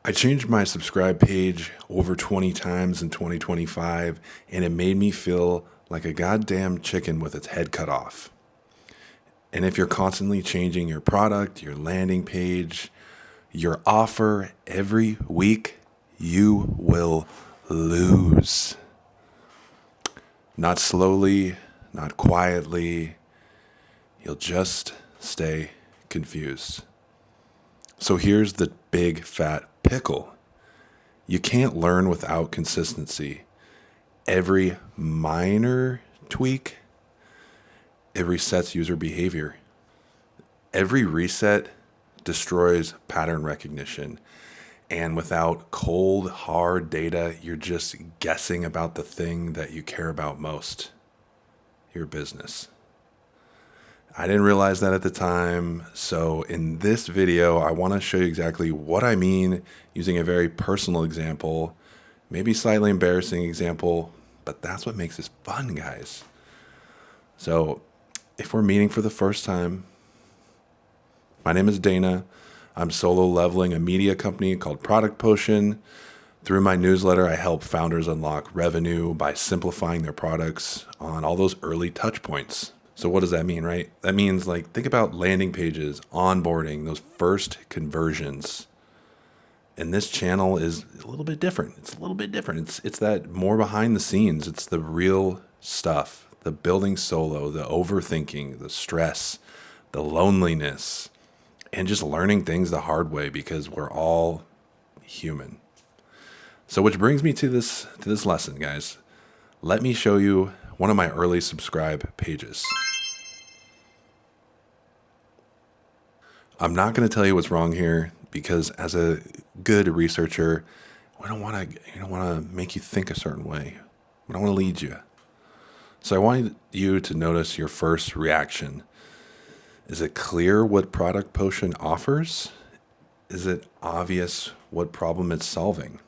I changed my subscribe page over 20 times in 2025, and it made me feel like a goddamn chicken with its head cut off. And if you're constantly changing your product, your landing page, your offer every week, you will lose. Not slowly, not quietly. You'll just stay confused. So here's the big fat pickle. You can't learn without consistency. Every minor tweak, it resets user behavior. Every reset destroys pattern recognition. And without cold, hard data, you're just guessing about the thing that you care about most, your business. I didn't realize that at the time. So in this video, I want to show you exactly what I mean using a very personal example, maybe slightly embarrassing example, but that's what makes this fun, guys. So if we're meeting for the first time, my name is Dana. I'm solo leveling a media company called Product Potion. Through my newsletter, I help founders unlock revenue by simplifying their products on all those early touch points. So what does that mean, right? That means think about landing pages, onboarding, those first conversions. And this channel is a little bit different. It's that more behind the scenes. It's the real stuff, the building solo, the overthinking, the stress, the loneliness, and just learning things the hard way because we're all human. So which brings me to this lesson, guys. Let me show you one of my early subscribe pages. I'm not going to tell you what's wrong here because as a good researcher, we don't want to make you think a certain way. We don't want to lead you. So I want you to notice your first reaction. Is it clear what Product Potion offers? Is it obvious what problem it's solving?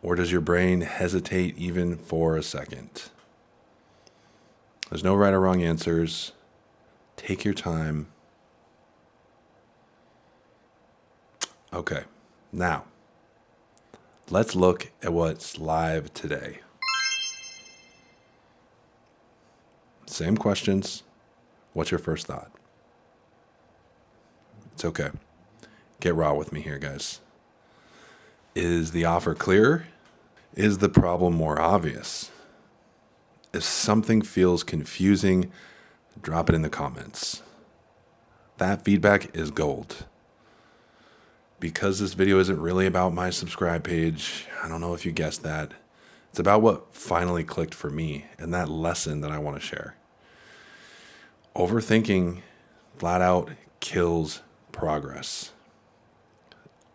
Or does your brain hesitate even for a second? There's no right or wrong answers. Take your time. Okay, now let's look at what's live today. Same questions. What's your first thought? It's okay. Get raw with me here, guys. Is the offer clear? Is the problem more obvious? If something feels confusing, drop it in the comments. That feedback is gold. Because this video isn't really about my subscribe page, I don't know if you guessed that. It's about what finally clicked for me and that lesson that I want to share. Overthinking flat out kills progress.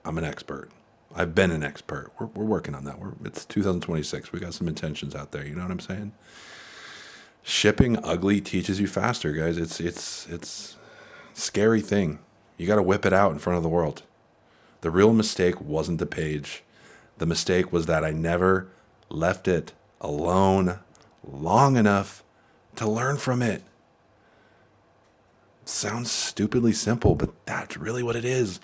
I'm an expert. I've been an expert. We're working on that. It's 2026. We got some intentions out there. You know what I'm saying? Shipping ugly teaches you faster, guys. It's a scary thing. You got to whip it out in front of the world. The real mistake wasn't the page. The mistake was that I never left it alone long enough to learn from it. Sounds stupidly simple, but that's really what it is.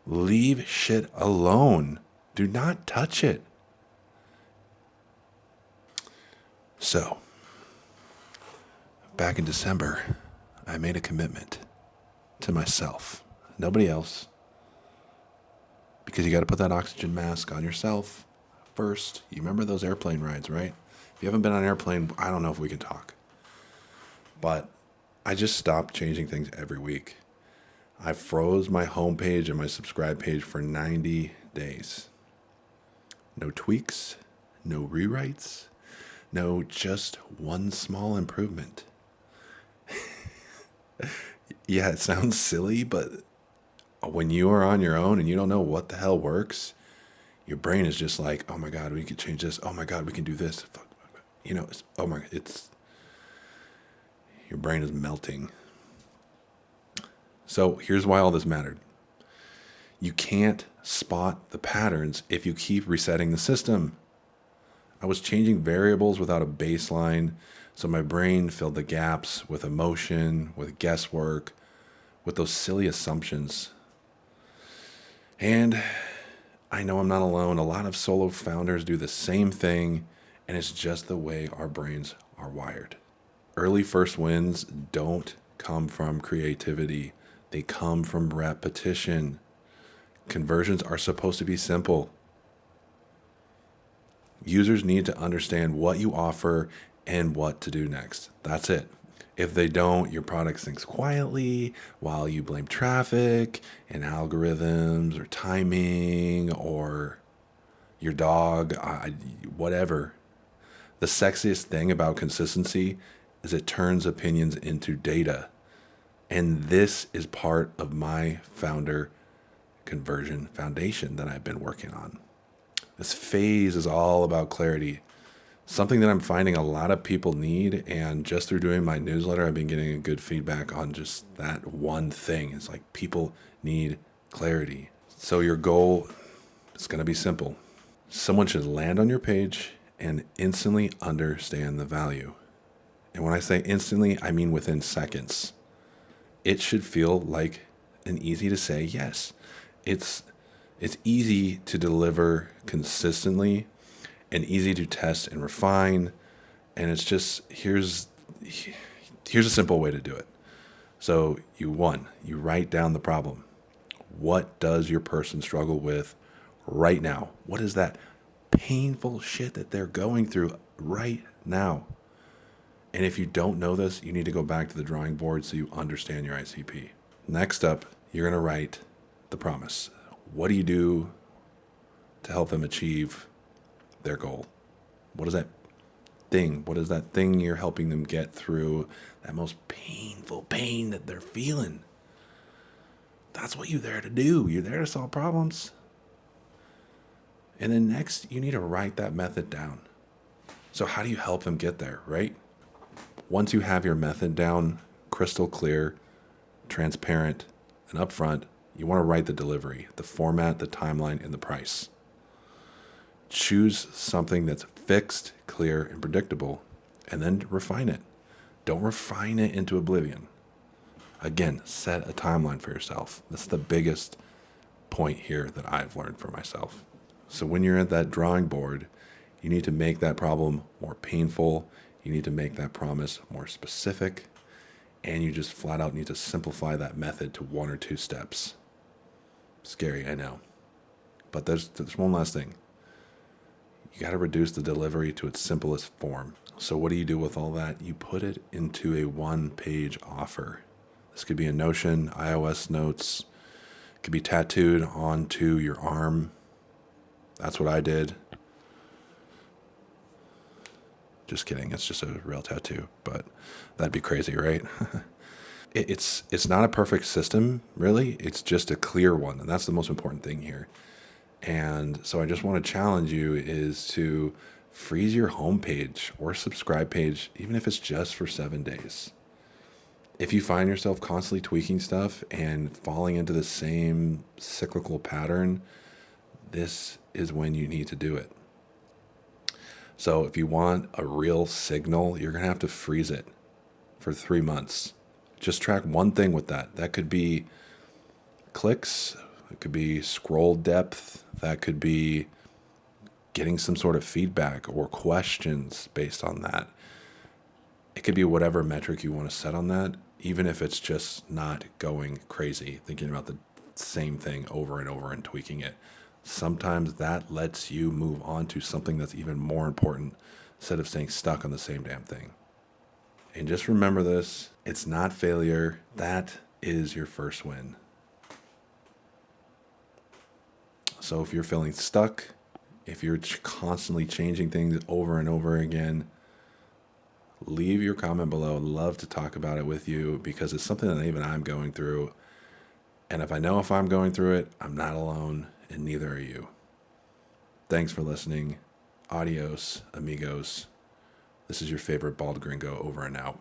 Leave shit alone. Do not touch it. So, back in December, I made a commitment to myself, nobody else, because you got to put that oxygen mask on yourself first. You remember those airplane rides, right? If you haven't been on an airplane, I don't know if we can talk. But I just stopped changing things every week. I froze my homepage and my subscribe page for 90 days. No tweaks, no rewrites, no just one small improvement. Yeah, it sounds silly, but when you are on your own and you don't know what the hell works, your brain is just like, oh my God, we could change this. Oh my God, we can do this. Fuck. Your brain is melting. So here's why all this mattered. You can't spot the patterns if you keep resetting the system. I was changing variables without a baseline, so my brain filled the gaps with emotion, with guesswork, with those silly assumptions. And I know I'm not alone. A lot of solo founders do the same thing, and it's just the way our brains are wired. Early first wins don't come from creativity, they come from repetition. Conversions are supposed to be simple. Users need to understand what you offer and what to do next. That's it. If they don't, your product sinks quietly while you blame traffic and algorithms or timing or your dog, whatever. The sexiest thing about consistency is it turns opinions into data. And this is part of my founder conversion foundation that I've been working on. This phase is all about clarity, something that I'm finding a lot of people need. And just through doing my newsletter, I've been getting a good feedback on just that one thing. It's like people need clarity. So your goal is going to be simple. Someone should land on your page and instantly understand the value. And when I say instantly, I mean within seconds. It should feel like an easy to say yes. It's easy to deliver consistently and easy to test and refine. And it's just, here's a simple way to do it. So you write down the problem. What does your person struggle with right now? What is that painful shit that they're going through right now? And if you don't know this, you need to go back to the drawing board so you understand your ICP. Next up, you're going to write the promise. What do you do to help them achieve their goal? What is that thing? What is that thing you're helping them get through that most painful pain that they're feeling? That's what you're there to do. You're there to solve problems. And then next, you need to write that method down. So how do you help them get there, right? Once you have your method down, crystal clear, transparent, and upfront, you want to write the delivery, the format, the timeline, and the price. Choose something that's fixed, clear, and predictable, and then refine it. Don't refine it into oblivion. Again, set a timeline for yourself. That's the biggest point here that I've learned for myself. So when you're at that drawing board, you need to make that problem more painful. You need to make that promise more specific. And you just flat out need to simplify that method to 1 or 2 steps. Scary, I know. But there's one last thing. You got to reduce the delivery to its simplest form. So what do you do with all that? You put it into a 1-page offer. This could be a Notion, iOS notes. It could be tattooed onto your arm. That's what I did. Just kidding. It's just a real tattoo, but that'd be crazy, right? It's not a perfect system, really. It's just a clear one, and that's the most important thing here. And so I just want to challenge you is to freeze your homepage or subscribe page, even if it's just for 7 days. If you find yourself constantly tweaking stuff and falling into the same cyclical pattern, this is when you need to do it. So if you want a real signal, you're going to have to freeze it for 3 months. Just track one thing with that. That could be clicks. It could be scroll depth. That could be getting some sort of feedback or questions based on that. It could be whatever metric you want to set on that, even if it's just not going crazy, thinking about the same thing over and over and tweaking it. Sometimes that lets you move on to something that's even more important instead of staying stuck on the same damn thing. And just remember this, it's not failure. That is your first win. So if you're feeling stuck, if you're constantly changing things over and over again, leave your comment below. I'd love to talk about it with you because it's something that even I'm going through. And if I'm going through it, I'm not alone. And neither are you. Thanks for listening. Adios, amigos. This is your favorite bald gringo over and out.